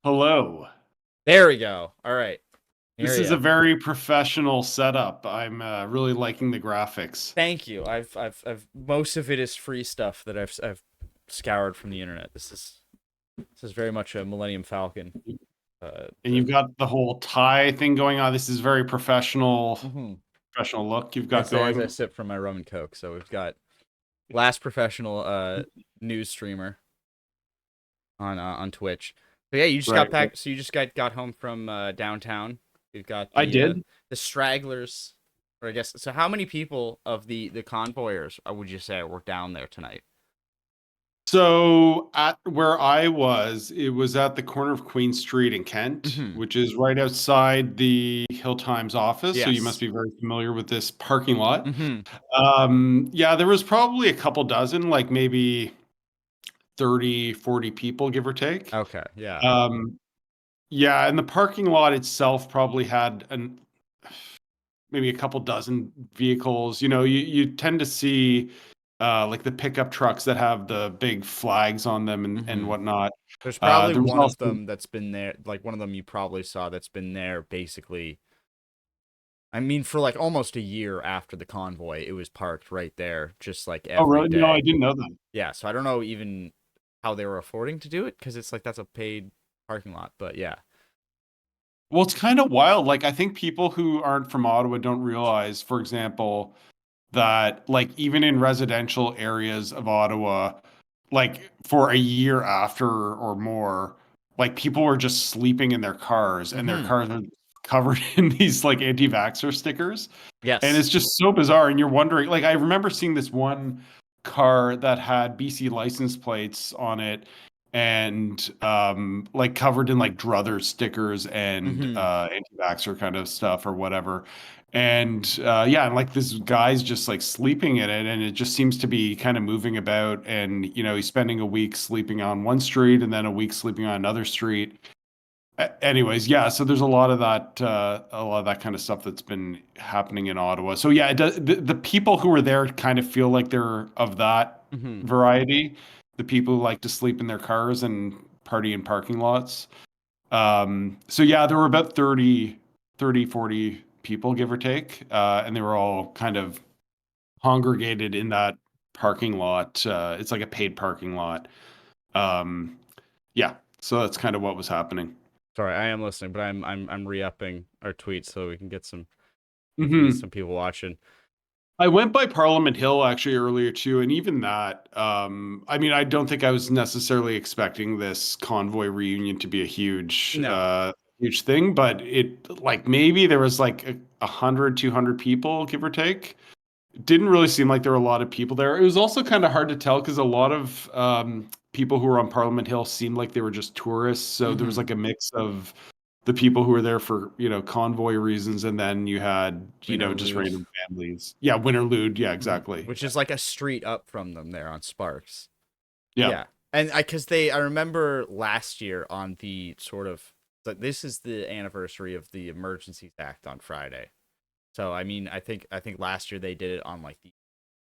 Hello. There we go. All right. Here This we is a go. very professional setup. I'm really liking the graphics. Thank you. I've most of it is free stuff that I've scoured from the internet. This is very much a Millennium Falcon. And The you've got the whole tie thing going on. This is very hmm professional look you've got as I going. sip from my rum and coke. So we've got last professional news streamer on Twitch. So yeah, you just got Right. back. So you just got home from downtown. We've got I did. the stragglers, or I guess. So how many people of the convoyers would you say were down there tonight? So at where I was, it was at the corner of Queen Street in Kent, Mm-hmm. which is right outside the Hill Times office. So you must Yes. be very familiar with this parking lot. Mm-hmm. Yeah, there was probably a couple dozen, like maybe 30, 40 people, give or take. Okay. Yeah. Um, Yeah, and the parking lot itself probably had maybe a couple dozen vehicles. You tend to see like the pickup trucks that have the big flags on them and Mm-hmm. whatnot. There's probably There was one of also them that's been there, like one of them you probably saw that's been there basically. I mean, for like almost a year after the convoy, it was parked right there, just like oh every really? No, I day. didn't know that. Yeah. So I don't know even how they were affording to do it because it's like that's a paid parking lot. But yeah. Well, it's kind of wild. Like I think people who aren't from Ottawa don't realize, for example, that like even in residential areas of Ottawa, like for a year after or more, like people were just sleeping in their cars and their Mm-hmm. cars are covered in these like anti-vaxxer stickers. And Yes. it's just so bizarre. And you're wondering, like, I remember seeing this one car that had BC license plates on it and like covered in like Druthers stickers and Mm-hmm. anti-vaxxer kind of stuff or whatever. And yeah, and like this guy's just like sleeping in it, and it just seems to be kind of moving about. And he's spending a week sleeping on one street and then a week sleeping on another street. Anyways, yeah, so there's a lot of that kind of stuff that's been happening in Ottawa. So yeah, the people who are there kind of feel like they're of that Mm-hmm. variety. The people who like to sleep in their cars and party in parking lots. So yeah, there were about 40 people, give or take. And they were all kind of congregated in that parking lot. It's like a paid parking lot. Um, yeah, so that's kind of what was happening. Sorry, I am listening, but I'm re-upping our tweets so we can get Hmm. some people watching. I went by Parliament Hill actually earlier too, and even that, I mean, I don't think I was necessarily expecting this convoy reunion to be a No. huge thing, but it like maybe there was like 100, 200 people, give or take. It didn't really seem like there were a lot of people there. It was also kind of hard to tell because a lot of people who were on Parliament Hill seemed like they were just tourists. So there was Mm-hmm. like a mix of the people who were there for, convoy reasons, and then you had, just Interlude. random families. Yeah, Winterlude. Yeah, Mm-hmm. exactly. Which is like a street up from them there on Sparks. Yeah. Yeah. And I remember last year on the sort of this is the anniversary of the Emergencies Act on Friday. So I mean, I think last year they did it on like the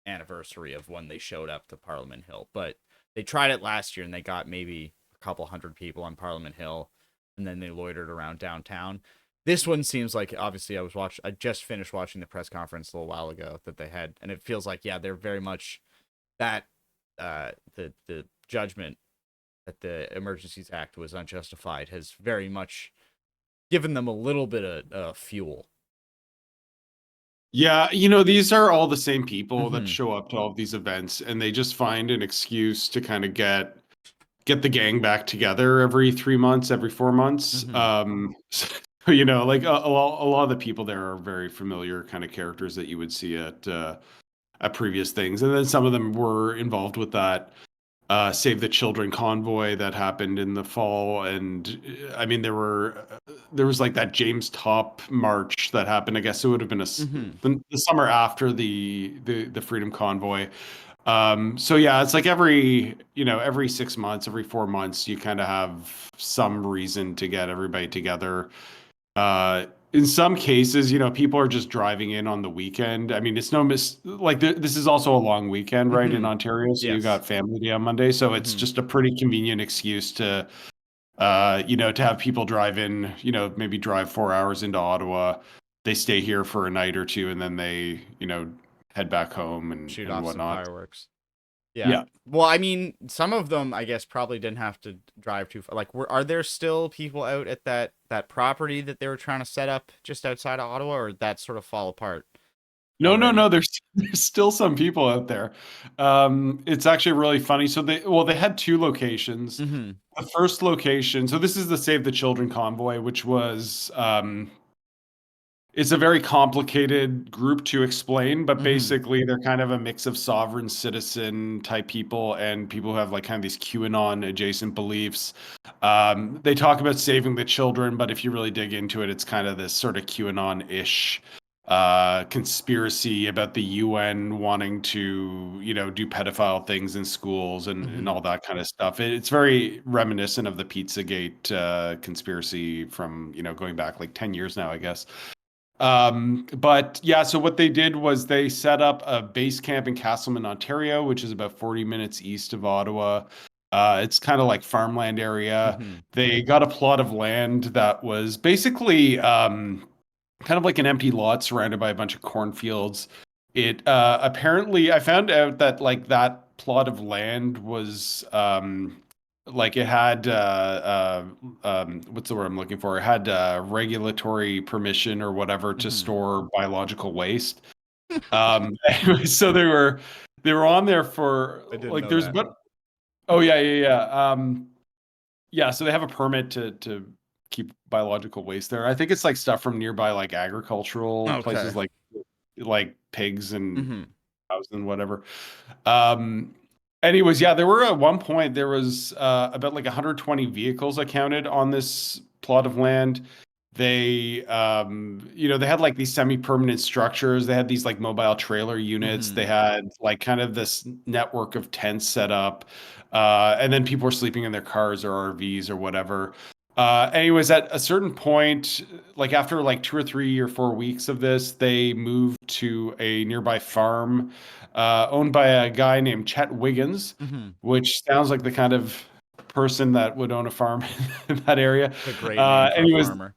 anniversary of when they showed up to Parliament Hill, but they tried it last year and they got maybe a couple hundred people on Parliament Hill, and then they loitered around downtown. This one seems like obviously I just finished watching the press conference a little while ago that they had, and it feels like yeah they're very much that the judgment that the Emergencies Act was unjustified has very much given them a little bit of fuel. Yeah, these are all the same people that Mm-hmm. show up to all of these events, and they just find an excuse to kind of get the gang back together every 3 months, every 4 months. Mm-hmm. So, like a lot of the people there are very familiar kind of characters that you would see at previous things, and then some of them were involved with that Save the Children convoy that happened in the fall, and I mean there was like that James Top march that happened. I guess it would have been Mm-hmm. the summer after the Freedom Convoy. So yeah, it's like every 6 months, every 4 months, you kind of have some reason to get everybody together. In some cases, people are just driving in on the weekend. I mean, it's no like this is also a long weekend, right, in Mm-hmm. Ontario. So you Yes. got Family Day on Monday, so it's Mm-hmm. just a pretty convenient excuse to To have people drive in, maybe drive 4 hours into Ottawa, they stay here for a night or two, and then they, head back home Shoot and off some whatnot. fireworks. Yeah. Yeah. Well, I mean, some of them, I guess, probably didn't have to drive too far. Like, are there still people out at that property that they were trying to set up just outside of Ottawa, or did that sort of fall apart No, no, already? no. There's still some people out there. It's actually really funny. So they had two locations. Mm-hmm. The first location, so this is the Save the Children convoy, which was it's a very complicated group to explain, but Mm-hmm. basically they're kind of a mix of sovereign citizen type people and people who have like kind of these QAnon adjacent beliefs. They talk about saving the children, but if you really dig into it, it's kind of this sort of QAnon-ish conspiracy about the UN wanting to, do pedophile things in schools and Mm-hmm. all that kind of stuff. It's very reminiscent of the Pizzagate conspiracy from, going back like 10 years now, I guess. But yeah, so what they did was they set up a base camp in Castleman, Ontario, which is about 40 minutes east of Ottawa. It's kind of like farmland area. Mm-hmm. They got a plot of land that was basically kind of like an empty lot surrounded by a bunch of cornfields. It apparently I found out that like that plot of land was like it had what's the word I'm looking for? It had regulatory permission or whatever to Mm-hmm. store biological waste. Anyway, so they were on there for I didn't like know there's that. but oh yeah, yeah, yeah. Yeah, so they have a permit to keep biological waste there. I think it's like stuff from nearby like agricultural Okay. places like pigs and Mm-hmm. cows and whatever. Um Anyways, yeah, there were at one point there was about like 120 vehicles I counted on this plot of land. They had like these semi-permanent structures. They had these like mobile trailer units. Mm-hmm. They had like kind of this network of tents set up. And then people were sleeping in their cars or RVs or whatever. Anyways, at a certain point, like after like 2 or 3 or 4 weeks of this, they moved to a nearby farm owned by a guy named Chet Wiggins, Mm-hmm. which sounds like the kind of person that would own a farm in that area. It's a great name for a Anyways, farmer.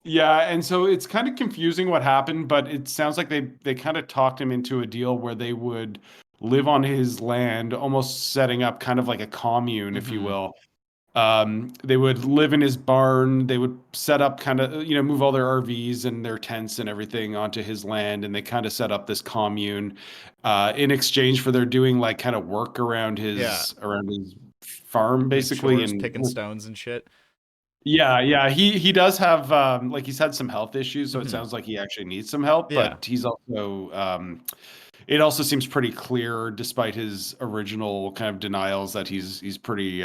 yeah, and so it's kind of confusing what happened, but it sounds like they kind of talked him into a deal where they would live on his land, almost setting up kind of like a commune, if you Mm-hmm. will. They would live in his barn. They would set up kind of, move all their RVs and their tents and everything onto his land, and they kind of set up this commune in exchange for their doing like kind of work Yeah. around his farm, Doing basically. chores, And picking stones and shit. yeah, yeah, he does have like he's had some health issues, so it Mm-hmm. sounds like he actually needs some help. Yeah. But he's also it also seems pretty clear, despite his original kind of denials, that he's pretty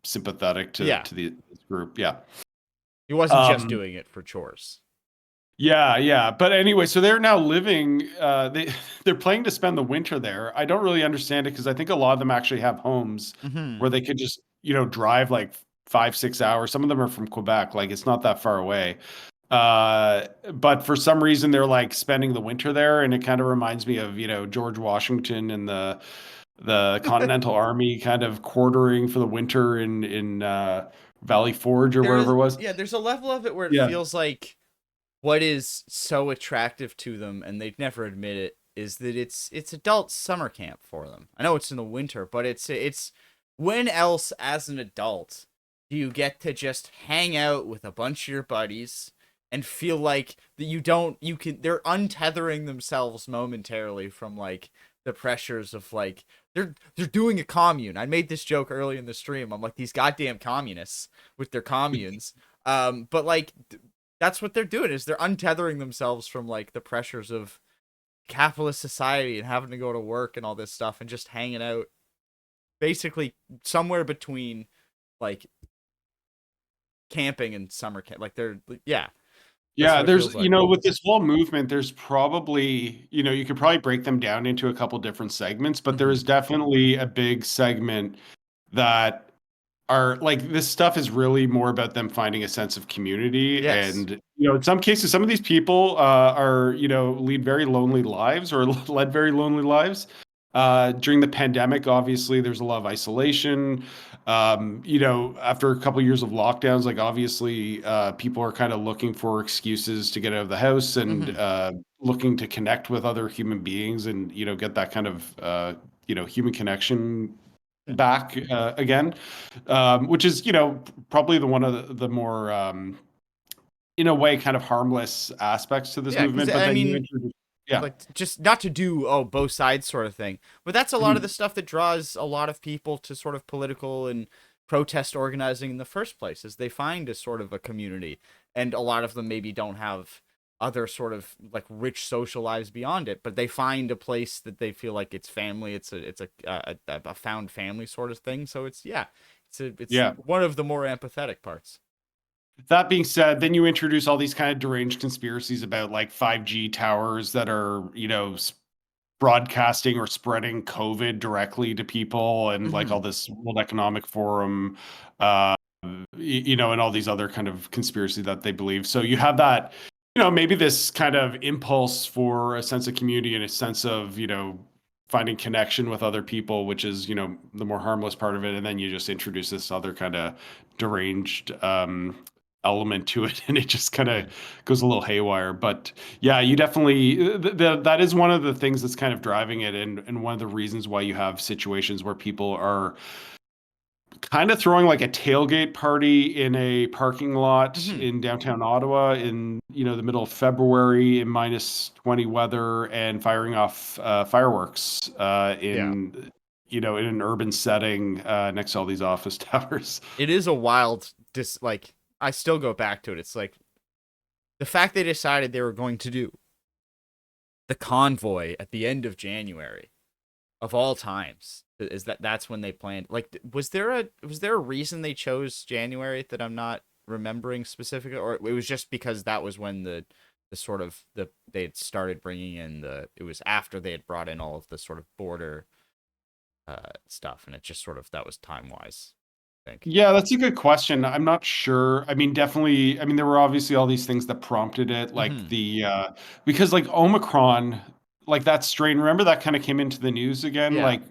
sympathetic to Yeah. to this group. Yeah. He wasn't just Um, doing it for chores. yeah, yeah. But anyway, so they're now living. They're planning to spend the winter there. I don't really understand it because I think a lot of them actually have homes Mm-hmm. where they could just drive like 5 6 hours. Some of them are from Quebec, like it's not that far away. But for some reason they're like spending the winter there, and it kind of reminds me of George Washington and the Continental Army kind of quartering for the winter in Valley Forge or There wherever is, it was. yeah, there's a level of it where it Yeah. feels like what is so attractive to them, and they'd never admit it, is that it's adult summer camp for them. I know it's in the winter, but it's when else as an adult do you get to just hang out with a bunch of your buddies and feel like that you can they're untethering themselves momentarily from like the pressures of like they're doing a commune. I made this joke early in the stream. I'm like these goddamn communists with their communes. But like that's what they're doing is they're untethering themselves from like the pressures of capitalist society and having to go to work and all this stuff and just hanging out basically somewhere between like camping and summer camp. Like they're yeah, that's Yeah, what it feels there's, like. with this whole movement, there's probably, you could probably break them down into a couple different segments, but there Mm-hmm. is definitely a big segment that are like this stuff is really more about them finding a sense of community. Yes. And, in some cases, some of these people are, lead very lonely lives or led very lonely lives. During the pandemic, obviously, there's a lot of isolation. After a couple of years of lockdowns, like obviously, people are kind of looking for excuses to get out of the house and Mm-hmm. looking to connect with other human beings and, get that kind of, human connection Yeah. back again, which is, probably the one of the more, in a way, kind of harmless aspects to this Yeah, because movement. But I then you mean, introduce, yeah. like just not to do both sides sort of thing, but that's a lot of the Mhm. stuff that draws a lot of people to sort of political and protest organizing in the first place, is they find a sort of a community, and a lot of them maybe don't have other sort of like rich social lives beyond it, but they find a place that they feel like it's family. It's a found family sort of thing. So it's Yeah. one of the more empathetic parts. That being said, then you introduce all these kind of deranged conspiracies about like 5G towers that are, broadcasting or spreading COVID directly to people, and like Mm-hmm. all this World Economic Forum, and all these other kind of conspiracy that they believe. So you have that, maybe this kind of impulse for a sense of community and a sense of, finding connection with other people, which is, the more harmless part of it. And then you just introduce this other kind of deranged element to it, and it just kind of goes a little haywire. But yeah, you definitely that is one of the things that's kind of driving it, and one of the reasons why you have situations where people are kind of throwing like a tailgate party in a parking lot Mm-hmm. in downtown Ottawa in, the middle of February in -20 weather, and firing off fireworks Yeah. in an urban setting next to all these office towers. It is a wild like I still go back to it. It's like the fact they decided they were going to do the convoy at the end of January of all times, is that's when they planned. Like, was there a reason they chose January that I'm not remembering specifically, or it was just because that was when the sort of they had started bringing in it was after they had brought in all of the sort of border stuff, and it just sort of that was time wise, I think. Yeah, that's a good question. I'm not sure. I mean, definitely, I mean, there were obviously all these things that prompted it, like Mm-hmm. because like Omicron, like that strain, remember that kind of came into the news again, Yeah. like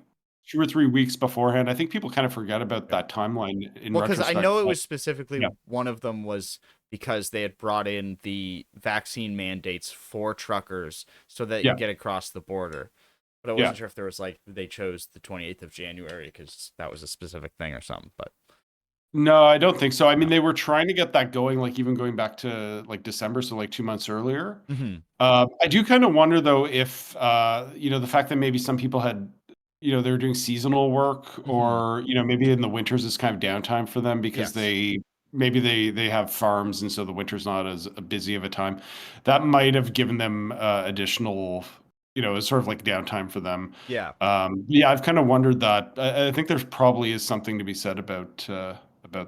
2 or 3 weeks beforehand. I think people kind of forget about Yeah. that timeline in Well, because I retrospect. know it But was specifically yeah, one of them was because they had brought in the vaccine mandates for truckers so that you yeah, get across the border. But I yeah. wasn't sure if there was like they chose the 28th of January because that was a specific thing or something. But No, I don't think so. I mean, no. they were trying to get that going, like even going back to like December, so like 2 months earlier. Hmm. I do kind of wonder though if the fact that maybe some people had, they were doing seasonal work, Hmm. or maybe in the winters is kind of downtime for them because Yes. maybe they have farms, and so the winter's not as busy of a time. That might have given them additional, sort of like downtime for them. Yeah. Yeah, I've kind of wondered that. I think there's probably is something to be said about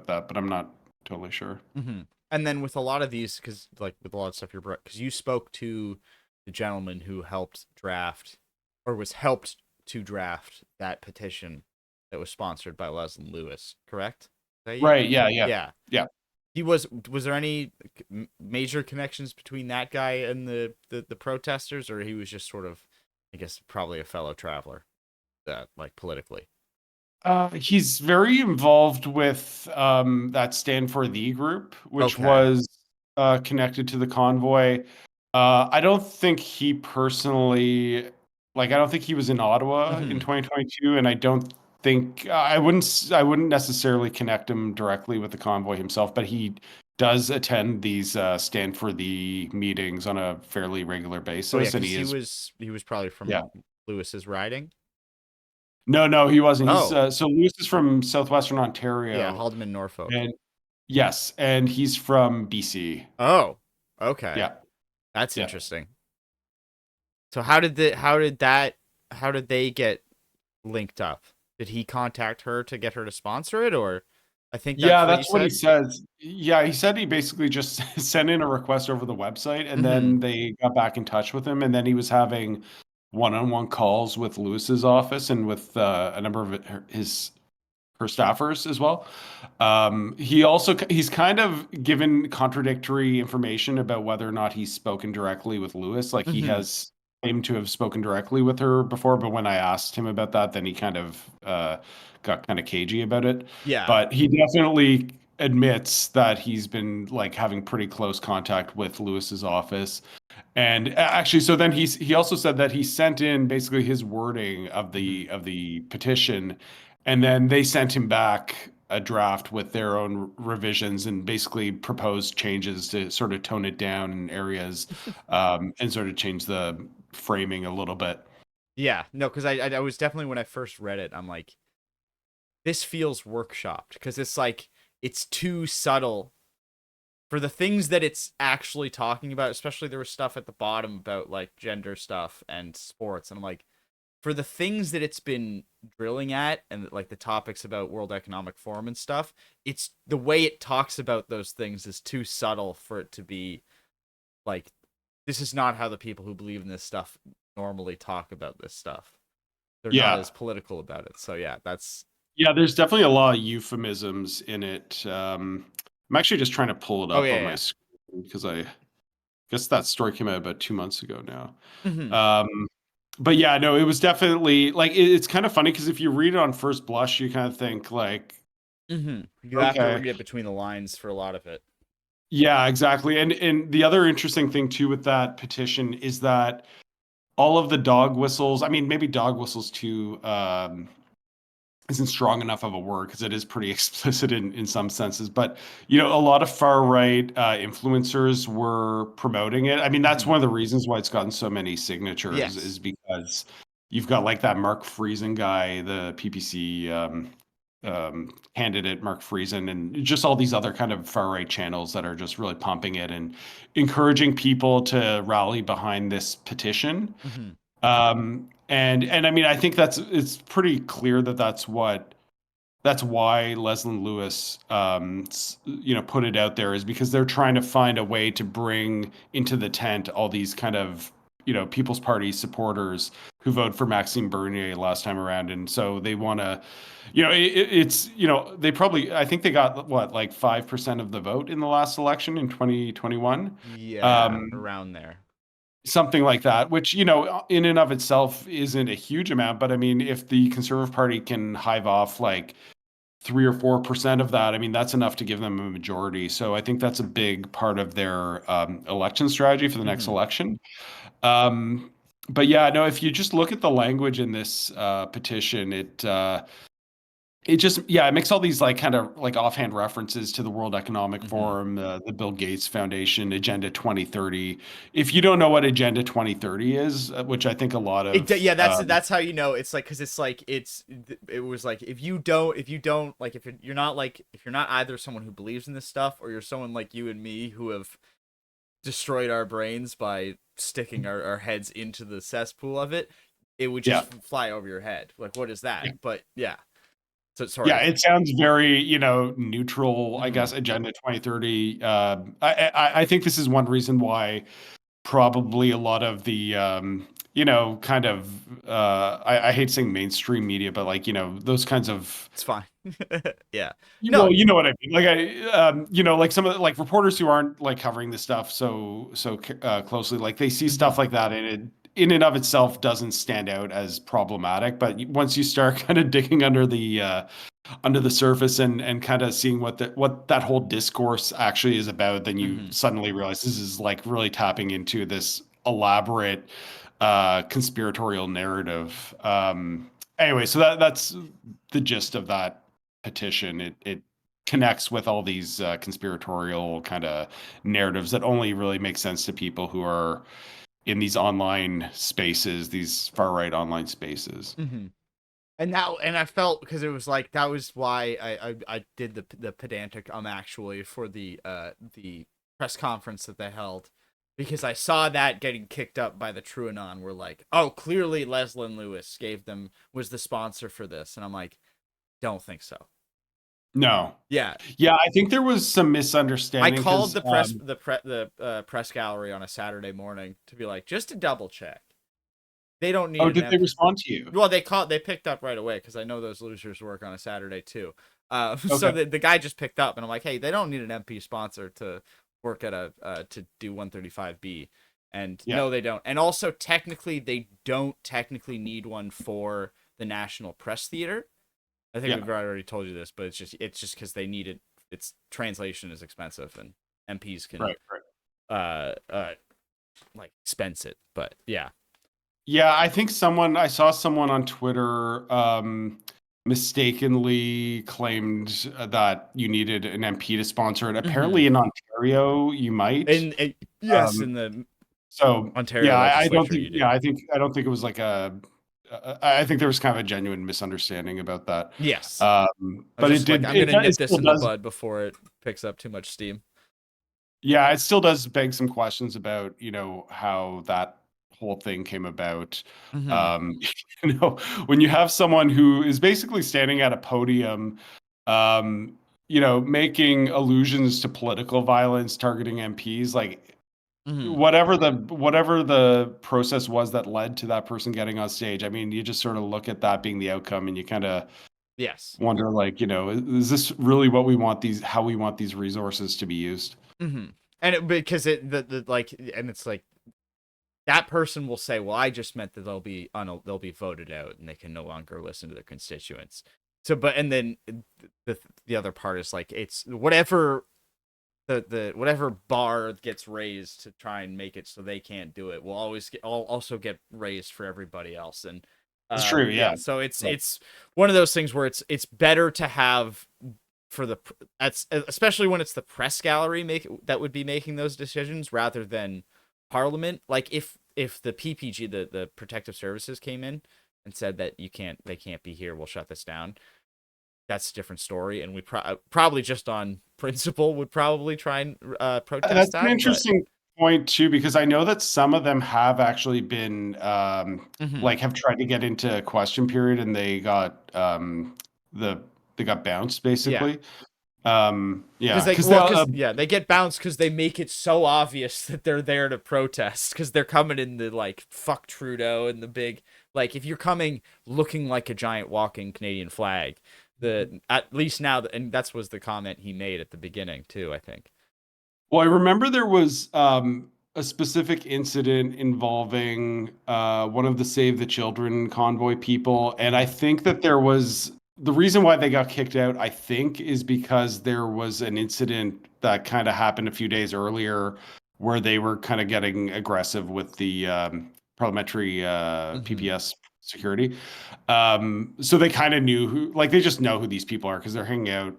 that, but I'm not totally sure. Hmm. And then with a lot of these, because like with a lot of stuff you're because you spoke to the gentleman who helped draft or was helped to draft that petition that was sponsored by Leslie Lewis, correct? Is that you? Right? Yeah, yeah, Yeah. yeah. He was there any major connections between that guy and the protesters, or he was just sort of, I guess, probably a fellow traveler, that like politically? He's very involved with that Stand for the group, which Okay. was connected to the convoy. I don't think he personally, like, I don't think he was in Ottawa in Hmm. 2022, and I don't think I wouldn't necessarily connect him directly with the convoy himself, but he does attend these Stand for the meetings on a fairly regular Oh yeah, basis, and because he is, he was probably yeah. from Lewis's riding. No, no, he wasn't. He's Oh so Lewis is from Southwestern yeah, Ontario, Haldeman, Norfolk. and yes, and he's from BC. Oh, okay, Yeah, that's yeah. interesting. So how did they get linked up? Did he contact her to get her to sponsor it, or I think that's Yeah, what you that's what he said? says. Yeah, he said he basically just sent in a request over the website, and Hmm. then they got back in touch with him, and then he was having one-on-one calls with Lewis's office and with a number of his her staffers as well. He's kind of given contradictory information about whether or not he's spoken directly with Lewis. Like he Hmm. has. claim to have spoken directly with her before, but when I asked him about that, then he kind of got kind of cagey about it. Yeah. But he definitely admits that he's been like having pretty close contact with Lewis's office. And actually, so then he also said that he sent in basically his wording of Hmm. the petition, and then they sent him back a draft with their own revisions and basically proposed changes to sort of tone it down in areas, and sort of change the framing a little bit. Yeah, no, because I was definitely when I first read it, I'm like, this feels workshopped because it's like it's too subtle for the things that it's actually talking about. Especially there was stuff at the bottom about like gender stuff and sports, and I'm like, for the things that it's been drilling at and like the topics about World Economic Forum and stuff, it's the way it talks about those things is too subtle for it to be like, this is not how the people who believe in this stuff normally talk about this stuff. They're not Yeah. as political about it. So yeah, that's Yeah, there's definitely a lot of euphemisms in it. I'm actually just trying to pull it oh up on my yeah, screen because I guess that story came out about 2 months ago now. yeah. Hmm. But yeah, no, it was definitely like it's kind of funny because if you read it on first blush, you kind of think like, Hmm. You have to okay, read it between the lines for a lot of it. yeah, exactly. And the other interesting thing too with that petition is that all of the dog whistles, I mean, maybe dog whistles too, isn't strong enough of a word because it is pretty explicit in some senses. But a lot of far right influencers were promoting it. I mean, that's Hmm. one of the reasons why it's gotten so many signatures Yes. is because you've got like that Mark Friesen guy, the PPC candidate Mark Friesen, and just all these other kind of far right channels that are just really pumping it and encouraging people to rally behind this petition. Hmm. And I mean, I think it's pretty clear that that's why Leslie Lewis, put it out there is because they're trying to find a way to bring into the tent all these kind of, People's Party supporters who voted for Maxime Bernier last time around. And so they want to, it's, they probably, I think they got what, like 5% of the vote in the last election in 2021. Yeah, Um, around there. Something like that, which, in and of itself isn't a huge amount. But I mean, if the Conservative Party can hive off like 3 or 4% of that, I mean, that's enough to give them a majority. So I think that's a big part of their election strategy for the next Hmm. election. Um, but yeah, no, if you just look at the language in this petition, it just, yeah, it makes all these like kind of like offhand references to the World Economic Hmm. Forum, the Bill Gates Foundation, Agenda 2030. If you don't know what Agenda 2030 is, which I think a lot of, Yeah, that's how you know it's like, because it's like it was like, if you don't like, if you're not like, if you're not either someone who believes in this stuff or you're someone like you and me who have destroyed our brains by sticking our heads into the cesspool of it, it would just yeah, fly over your head. Like, what is that? yeah, But yeah. So yeah, sorry. it sounds very, neutral, I Hmm. guess, Agenda 2030. I think this is one reason why probably a lot of the kind of I hate saying mainstream media, but like those kinds of It's fine. Yeah. well, No. you know what I mean, like like some of the, like reporters who aren't like covering this stuff so closely, like they see Hmm. stuff like that and it in and of itself doesn't stand out as problematic, but once you start kind of digging under the surface and kind of seeing what that whole discourse actually is about, then you Hmm. suddenly realize this is like really tapping into this elaborate conspiratorial narrative. Anyway, so that's the gist of that petition. It connects with all these conspiratorial kind of narratives that only really make sense to people who are in these online spaces, these far right online spaces. Hmm. And I felt, because it was like, that was why I did the pedantic actually for the press conference that they held, because I saw that getting kicked up by the TrueAnon. Were like, oh, clearly Leslie Lewis was the sponsor for this, and I'm like, don't think so. No. Yeah, Yeah, I think there was some I misunderstanding called because the press gallery on a Saturday morning to be like, just to double check. They don't need oh, an did they MP. respond to you? Well, they picked up right away because I know those losers work on a Saturday too. So Okay. the guy just picked up, and I'm like, hey, they don't need an MP sponsor to work at a to do 135B. And Yeah. no, they don't. And also, technically, they don't technically need one for the National Press Theater. I think Yeah. we've already told you this, but it's just because they need it. Its translation is expensive, and MPs can Right. Right. uh uh like expense it. But yeah. Yeah, I saw someone on Twitter mistakenly claimed that you needed an MP to sponsor it. Hmm. Apparently in Ontario you might. And yes, Um, in the so Ontario yeah, I don't legislature, think you do. I don't think it was like I think there was kind of a genuine misunderstanding about that. Yes. I was But just like, I'm gonna it nip this still in the does. bud before it picks up too much steam. Yeah, it still does beg some questions about, how that whole thing came about. Hmm. Um, when you have someone who is basically standing at a podium, um, making allusions to political violence targeting MPs, like Hmm. whatever the process was that led to that person getting on stage. I mean, you just sort of look at that being the outcome and you kind of Yes. wonder, like, is this really what we want how we want these resources to be used? Hmm. And because the like, and it's like that person will say, "Well, I just meant that they'll be voted out and they can no longer listen to their constituents." So, but and then the other part is like it's whatever the whatever bar gets raised to try and make it so they can't do it will always also get raised for everybody else. And It's true, yeah. yeah, so Right. it's one of those things where it's better to have for the that's especially when it's the press gallery that would be making those decisions rather than parliament. Like if the PPG, the protective services, came in and said that they can't be here, we'll shut this down, that's a different story, and we probably just on principle would probably try and protest That's an that. But interesting point too, because I know that some of them have actually been mhm. like have tried to get into question period and the they got bounced Yeah, basically. because Yeah, they because well, they'll because yeah, they get bounced because they make it so obvious that they're there to protest because they're coming in the like fuck Trudeau and the big like if you're coming looking like a giant walking Canadian flag, the at least now and that's was the comment he made at the beginning too. I think. Well, I remember there was a specific incident involving one of the Save the Children convoy people, and I Hmm. think that there was the reason why they got kicked out, I think, is because there was an incident that kind of happened a few days earlier where they were kind of getting aggressive with the parliamentary Hmm. PPS security. So they kind of knew like they just know who these people are because they're hanging out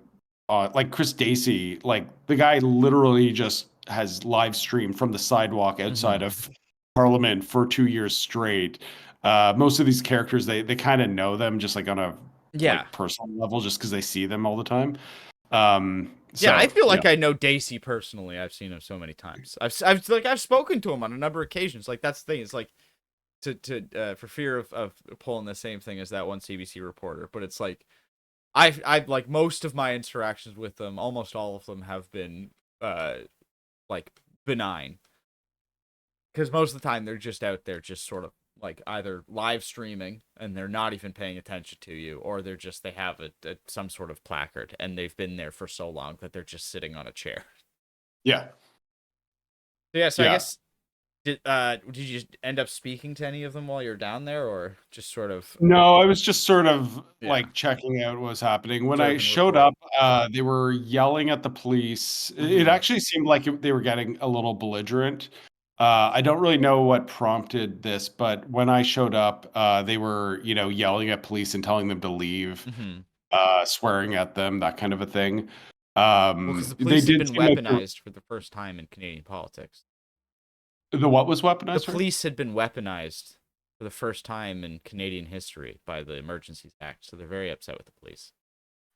like Chris Dacey, like the guy literally just has live streamed from the sidewalk outside Hmm. of Parliament for 2 years straight. Most of these characters, they kind of know them just like on a Yeah. personal level, just because they see them all the time. Yeah, I So feel yeah, like I know Dacey personally. I've seen him so many times. I've spoken to him on a number of occasions. Like that's the thing. It's like for fear of pulling the same thing as that one CBC reporter, but it's like I've like most of my interactions with them, almost all of them have been uh like benign because most of the time they're just out there just sort of like either live streaming and they're not even paying attention to you, or they have some sort of placard and they've been there for so long that they're just sitting on a chair. yeah, So yeah, so I yeah. guess did you end up speaking to any of them while you're down there, or just sort of No, I was just sort of yeah like checking out what was happening. When I observe and showed report? up, they were yelling at the police. It Mm-hmm. actually seemed like they were getting a little belligerent. I don't really know what prompted this, but when I showed up, they were, yelling at police and telling them to leave, Mm-hmm. swearing at them, that kind of a thing. Well, because the They police had did been seem like weaponized for the first time in Canadian politics. the what was The weaponized, sorry? police had been weaponized for the first time in Canadian history by the Emergencies Act, so they're very upset with the police.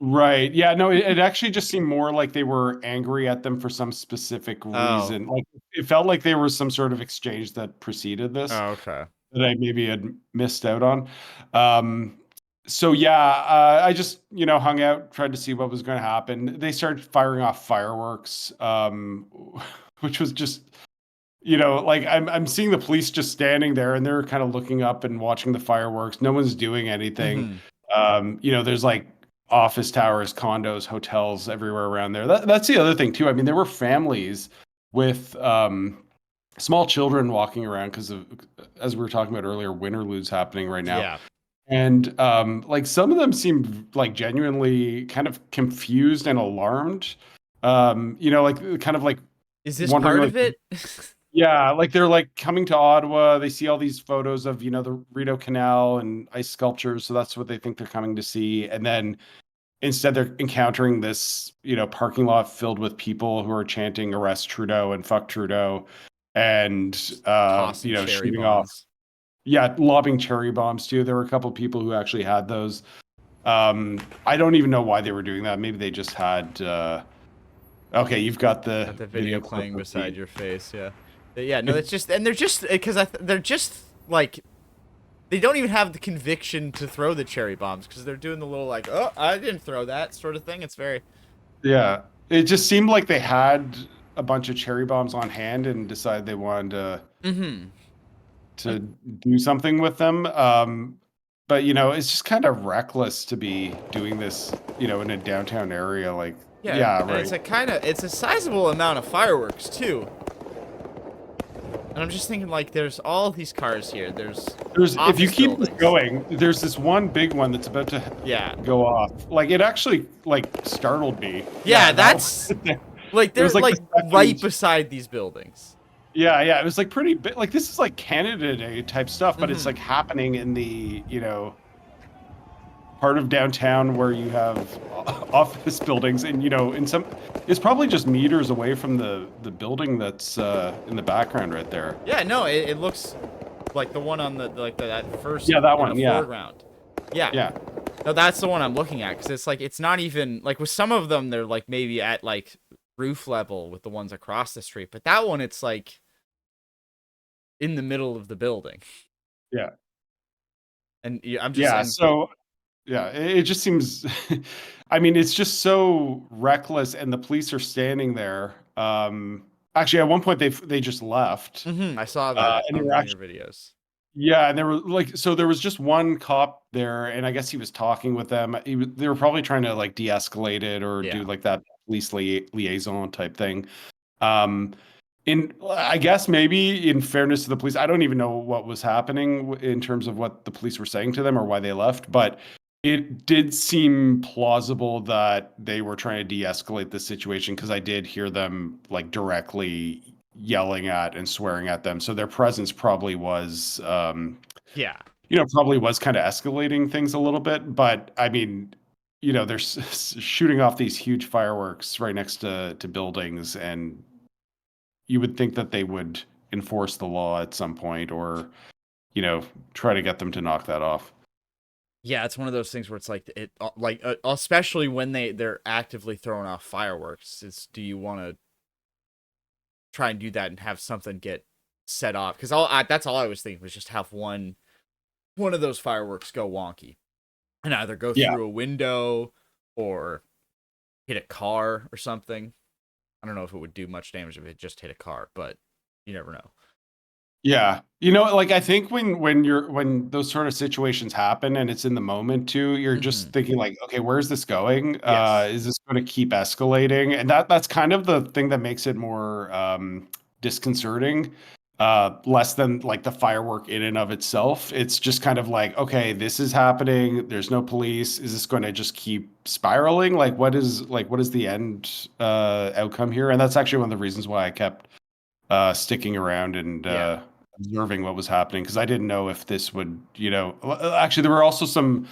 Right. Yeah, no, it actually just seemed more like they were angry at them for some specific Oh. reason. Like it felt like there was some sort of exchange that preceded this Oh, okay. that I maybe had missed out on. Um, so yeah, I just, hung out, tried to see what was going to happen. They started firing off fireworks, which was just, like I'm seeing the police just standing there and they're kind of looking up and watching the fireworks. No one's doing anything. Mm-hmm. There's like office towers, condos, hotels everywhere around there. That's the other thing too. I mean, there were families with small children walking around because of, as we were talking about earlier, Winterlude's happening right now. Yeah. And like some of them seem like genuinely kind of confused and alarmed. Like kind of like Is this wondering part like of it? yeah, like they're like coming to Ottawa, they see all these photos of, the Rideau Canal and ice sculptures, so that's what they think they're coming to see. And then instead they're encountering this, parking lot filled with people who are chanting arrest Trudeau and fuck Trudeau and Tossing cherry shooting off. bombs. Yeah, lobbing cherry bombs too. There were a couple of people who actually had those. I don't even know why they were doing that. Maybe they just had okay, you've got the Got the video video clip playing of beside the your face, yeah. Yeah, no, it, it's just, and they're just, because they're just, like, they don't even have the conviction to throw the cherry bombs, because they're doing the little, like, oh, I didn't throw that sort of thing. It's very, yeah. It just seemed like they had a bunch of cherry bombs on hand and decided they wanted mm-hmm. to do something with them. But it's just kind of reckless to be doing this, in a downtown area. Like, Yeah, yeah, and right. it's a sizable amount of fireworks, too. And I'm just thinking, like, there's all these cars here. There's If you office keep this buildings. going, there's this one big one that's about to Yeah. go off. Like, it actually like startled me. Yeah, That that's, it like, they're, was like the like, right second. beside these buildings. Yeah, it was like pretty big. Like this is like Canada Day type stuff, but it's Mm-hmm. like happening in the part of downtown where you have office buildings, and in some, it's probably just meters away from the building that's in the background right there. Yeah, no, it looks like the one on the, like, that first Yeah, that in the one. Yeah, foreground. Yeah. yeah, No, that's the one I'm looking at, because it's like, it's not even, like, with some of them, they're, like, maybe at, like, roof level with the ones across the street. But that one, it's, like, in the middle of the building. yeah, And yeah, I'm just, yeah. and So yeah, it just seems. I mean, it's just so reckless, and the police are standing there. Actually, at one point they just left, I saw that and they on were one of your actually videos. yeah, and there were like so there was just one cop there, and I guess he was talking with them. They were probably trying to like de-escalate it or do Yeah. like that police liaison type thing. Um, I guess maybe in fairness to the police, I don't even know what was happening in terms of what the police were saying to them or why they left, but it did seem plausible that they were trying to de-escalate the situation because I did hear them like directly yelling at and swearing at them. So their presence probably was, Yeah. probably was kind of escalating things a little bit. But I mean, they're shooting off these huge fireworks right next to buildings, and you would think that they would enforce the law at some point or, try to get them to knock that off. Yeah, it's one of those things where it's like like especially when they're actively throwing off fireworks. It's, do you want to try and do that and have something get set off? Because that's all I was thinking, was just have one of those fireworks go wonky and either go Yeah. through a window or hit a car or something. I don't know if it would do much damage if it just hit a car, but you never know. Yeah. Like I think when those sort of situations happen and it's in the moment too, you're Hmm. just thinking like, okay, where's this going? Yes. Is this going to keep escalating? And that's kind of the thing that makes it more disconcerting. Less than like the firework in and of itself. It's just kind of like, okay, this is happening. There's no police. Is this going to just keep spiraling? Like what is the end outcome here? And that's actually one of the reasons why I kept sticking around and Yeah. observing what was happening because I didn't know if this would, actually there were also some.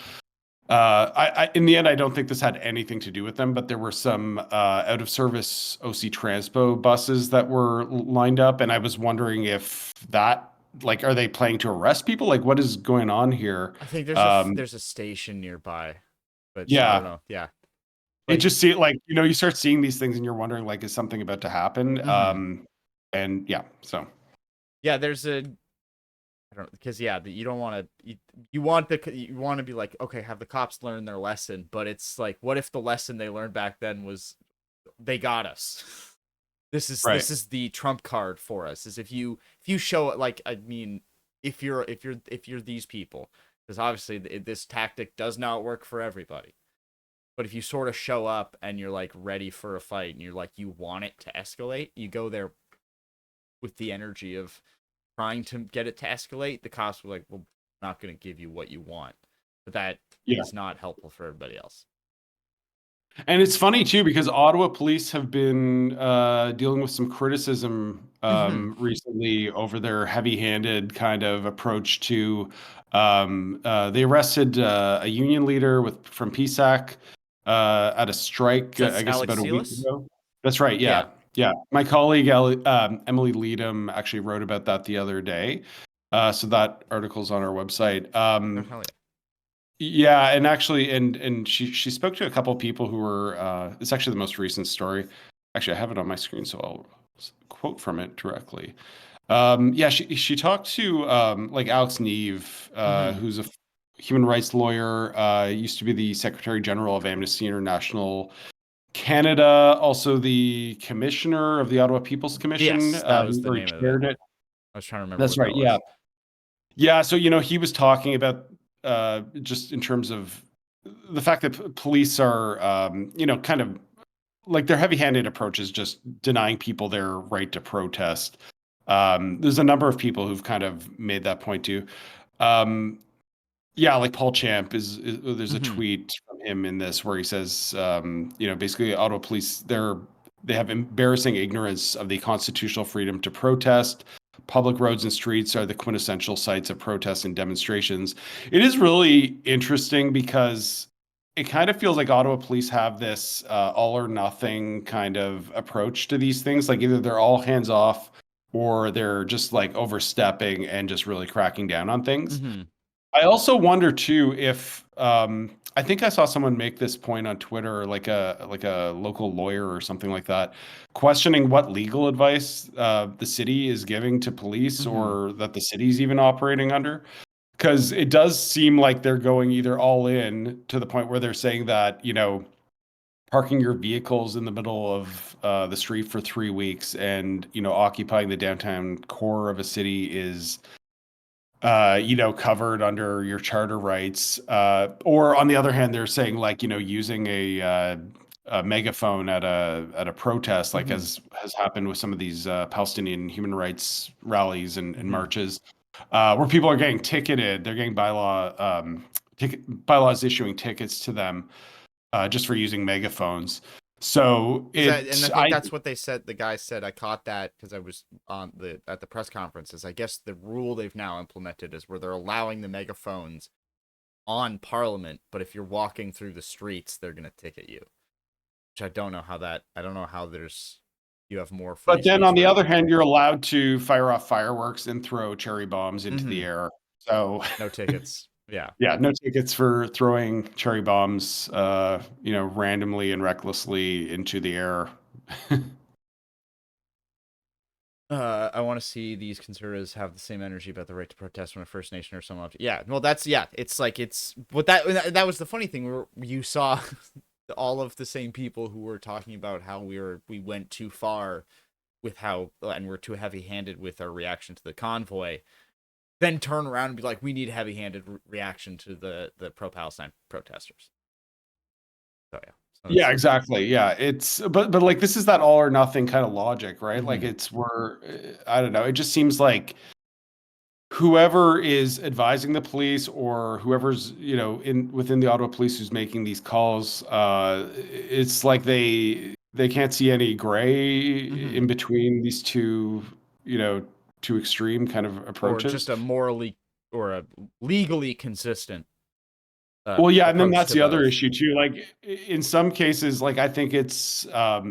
In the end, I don't think this had anything to do with them, but there were some out of service OC Transpo buses that were lined up, and I was wondering if that, like, are they planning to arrest people? Like, what is going on here? I think Um, there's a station nearby, but so I don't yeah, know. Yeah. it Like, just see like you start seeing these things and you're wondering like, is something about to happen? hmm. And yeah, so Yeah, there's a, I don't, because yeah, you don't want to, you want to be like, okay, have the cops learn their lesson, but it's like, what if the lesson they learned back then was they got us? right. This is the trump card for us. Is if you show it, like, I mean, if you're these people, because obviously this tactic does not work for everybody. But if you sort of show up and you're like ready for a fight and you're like, you want it to escalate, you go there with the energy of trying to get it to escalate, the cops were like, well, we're not going to give you what you want. But that Yeah. is not helpful for everybody else. And it's funny too because Ottawa police have been dealing with some criticism Hmm. recently over their heavy-handed kind of approach to. They arrested a union leader from PSAC at a strike, I That's guess Alex about a week Sealis? ago. That's right. Yeah. Yeah, yeah. My colleague Emily Leadham actually wrote about that the other day. So that article's on our website. Oh, hell yeah. Yeah, and actually, and she spoke to a couple people who were. It's actually the most recent story. Actually, I have it on my screen, so I'll quote from it directly. Yeah, she talked to like Alex Neve, Hmm. who's a human rights lawyer. Used to be the Secretary General of Amnesty International Canada, also the Commissioner of the Ottawa People's Commission, Yes, that was the or he name of it. chaired it. I was trying to remember That's what right. that Yeah. was. Yeah, so he was talking about just in terms of the fact that police are kind of like their heavy-handed approach is just denying people their right to protest. There's a number of people who've kind of made that point too. Um, yeah, like Paul Champ there's a Hmm. tweet from him in this where he says, basically Ottawa police they have embarrassing ignorance of the constitutional freedom to protest. Public roads and streets are the quintessential sites of protests and demonstrations. It is really interesting because it kind of feels like Ottawa police have this all or nothing kind of approach to these things. Like either they're all hands off or they're just like overstepping and just really cracking down on things. Hmm. I also wonder too if I think I saw someone make this point on Twitter, like a local lawyer or something like that, questioning what legal advice the city is giving to police Hmm. or that the city's even operating under. Because it does seem like they're going either all in to the point where they're saying that, parking your vehicles in the middle of the street for 3 weeks and, occupying the downtown core of a city is covered under your charter rights. Or on the other hand, they're saying like, using a megaphone at a protest, like Hmm. as has happened with some of these Palestinian human rights rallies and Hmm. marches, where people are getting ticketed. They're getting bylaws issuing tickets to them just for using megaphones. So Is that, and I it, think I that's what they said. The guy said, I caught that because I was at the press conferences. I guess the rule they've now implemented is where they're allowing the megaphones on Parliament, but if you're walking through the streets, they're gonna ticket you. Which I don't know how that. I don't know how there's you have more free But then on speech the where. other hand, you're allowed to fire off fireworks and throw cherry bombs into the Hmm. air. So No tickets. Yeah. yeah, no tickets for throwing cherry bombs, randomly and recklessly into the air. I want to see these conservatives have the same energy about the right to protest when a First Nation or someone. Yeah, well, that's yeah. It's like it's, but that was the funny thing where you saw all of the same people who were talking about how we went too far with how and we're too heavy handed with our reaction to the convoy. Then turn around and be like, we need heavy handed reaction to the pro Palestine protesters. So yeah, so Yeah, it's. exactly. Yeah, it's but like this is that all or nothing kind of logic, right? Like Hmm. it's we're I don't know. It just seems like whoever is advising the police or whoever's in within the Ottawa police who's making these calls, it's like they can't see any gray Hmm. in between these you know two extreme kind of Or just approaches. a morally or a legally consistent Well, yeah, and then approach that's to the other both. issue too. Like in some cases, like I think it's I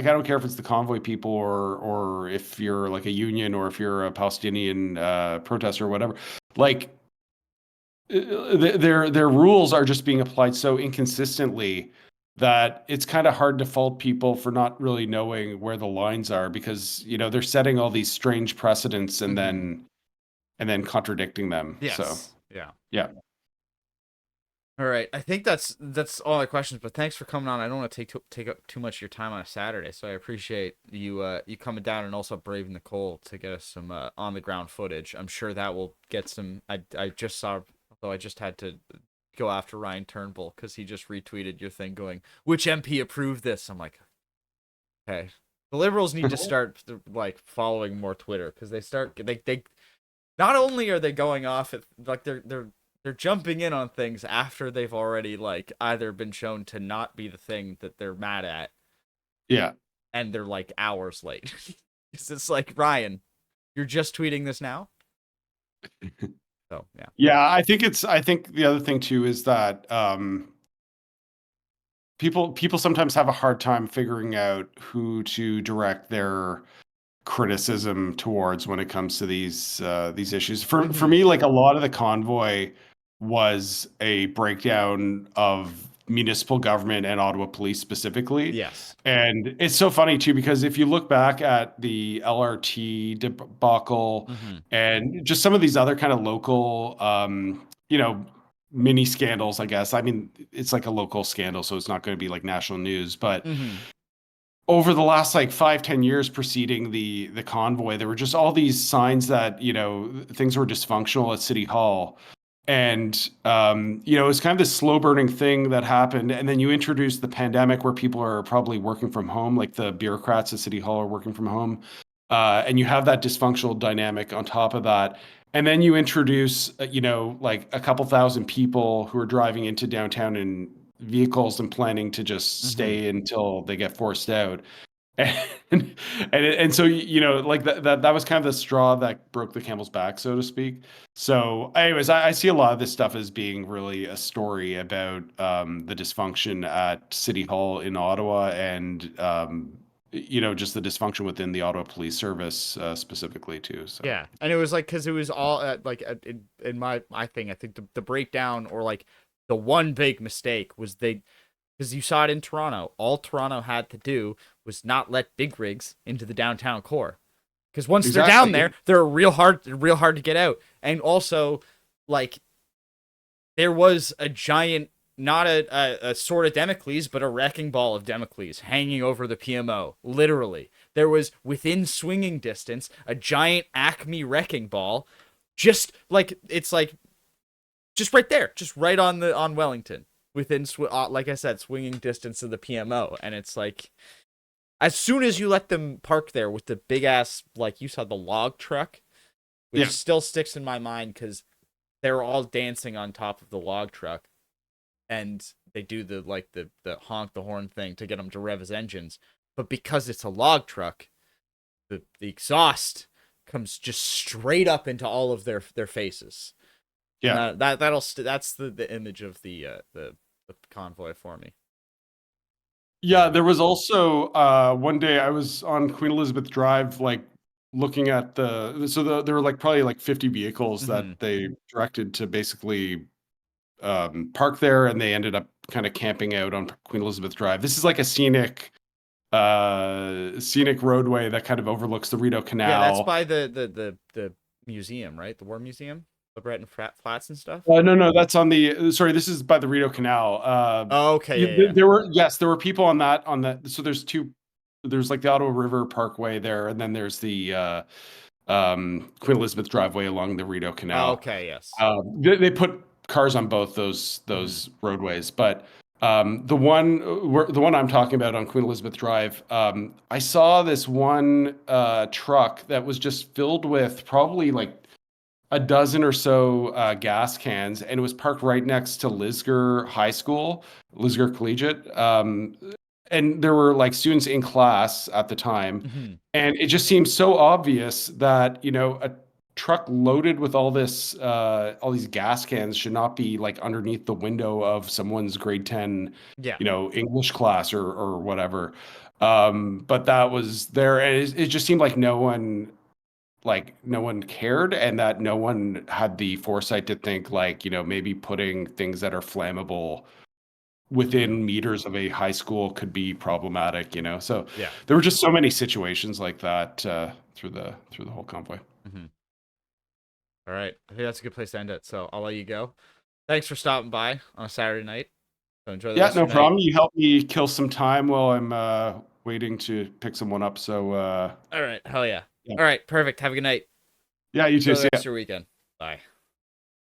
don't care if it's the convoy people or if you're like a union or if you're a Palestinian protester or whatever. Like their rules are just being applied so inconsistently that it's kind of hard to fault people for not really knowing where the lines are because they're setting all these strange precedents and Hmm. then contradicting them. So Yes. Yeah. yeah. All right. I think that's all my questions. But thanks for coming on. I don't want to take up too much of your time on a Saturday, so I appreciate you coming down and also braving the cold to get us some on the ground footage. I'm sure that will get some. I just saw, although I just had to go after Ryan Turnbull because he just retweeted your thing going, which MP approved this? I'm like, okay. The liberals need to start like following more Twitter because they not only are they going off at like they're jumping in on things after they've already like either been shown to not be the thing that they're mad at, Yeah. and they're like hours late. It's like, Ryan, you're just tweeting this now. So yeah. Yeah, I think the other thing too is that people sometimes have a hard time figuring out who to direct their criticism towards when it comes to these issues. For Mm-hmm. me, like a lot of the convoy was a breakdown of municipal government and Ottawa police specifically. Yes. And it's so funny too, because if you look back at the LRT debacle Mm-hmm. and just some of these other kind of local, mini scandals, I guess. I mean, it's like a local scandal, so it's not going to be like national news, but Mm-hmm. over the last like 5-10 years preceding the convoy, there were just all these signs that things were dysfunctional at City Hall, and it's kind of this slow burning thing that happened, and then you introduce the pandemic where people are probably working from home, like the bureaucrats at City Hall are working from home, and you have that dysfunctional dynamic on top of that. And then you introduce, like a couple thousand people who are driving into downtown in vehicles and planning to just Mm-hmm. stay until they get forced out. And so like that was kind of the straw that broke the camel's back, so to speak. So anyways, I see a lot of this stuff as being really a story about the dysfunction at City Hall in Ottawa, and just the dysfunction within the Ottawa Police Service specifically too. So Yeah, and it was like because it was all in my thing. I think the breakdown or like the one big mistake was they because you saw it in Toronto. All Toronto had to do was not let big rigs into the downtown core. Because once they're down exactly. there, they're real hard to get out. And also, like, there was a giant, not a sword of Damocles, but a wrecking ball of Damocles hanging over the PMO. Literally, there was within swinging distance a giant Acme wrecking ball, just like it's like just right there, just right on Wellington, within like I said, swinging distance of the PMO, and it's like as soon as you let them park there with the big ass, like you saw the log truck, which Yeah. still sticks in my mind because they're all dancing on top of the log truck, and they do the honk the horn thing to get them to rev his engines, but because it's a log truck, the exhaust comes just straight up into all of their faces. Yeah. That's the image of the convoy for me. Yeah, there was also one day I was on Queen Elizabeth Drive, like looking at there were like probably like 50 vehicles Mm-hmm. that they directed to basically park there, and they ended up kind of camping out on Queen Elizabeth Drive. This is like a scenic roadway that kind of overlooks the Rideau Yeah, that's Canal. by the museum, right? The War Museum, the Breton Flats and stuff. No, that's on the sorry, this is by the Rideau Canal. Oh, okay, yeah, yeah. There were people on that. So there's like the Ottawa River Parkway there, and then there's the Queen Elizabeth driveway along the Rideau Oh, Canal. okay, yes. They put cars on both Mm-hmm. those roadways, but the one I'm talking about on Queen Elizabeth Drive, I saw this one truck that was just filled with probably like a dozen or so gas cans, and it was parked right next to Lisgar High School, Lisgar Collegiate. And there were like students in class at the time, Mm-hmm. and it just seemed so obvious that a truck loaded with all these gas cans should not be like underneath the window of someone's grade 10 Yeah. English class or whatever. But that was there, and it just seemed like no one cared, and that no one had the foresight to think like maybe putting things that are flammable Mm-hmm. within meters of a high school could be problematic, so Yeah. there were just so many situations like that through the whole convoy. Mm-hmm. All right. I think that's a good place to end it. So I'll let you go. Thanks for stopping by on a Saturday night. So enjoy the Yeah, rest of no your night. problem. You helped me kill some time while I'm waiting to pick someone up, so All right. Hell yeah. yeah. All right. Perfect. Have a good night. Yeah, you too. Enjoy the See rest of ya. your weekend. Bye.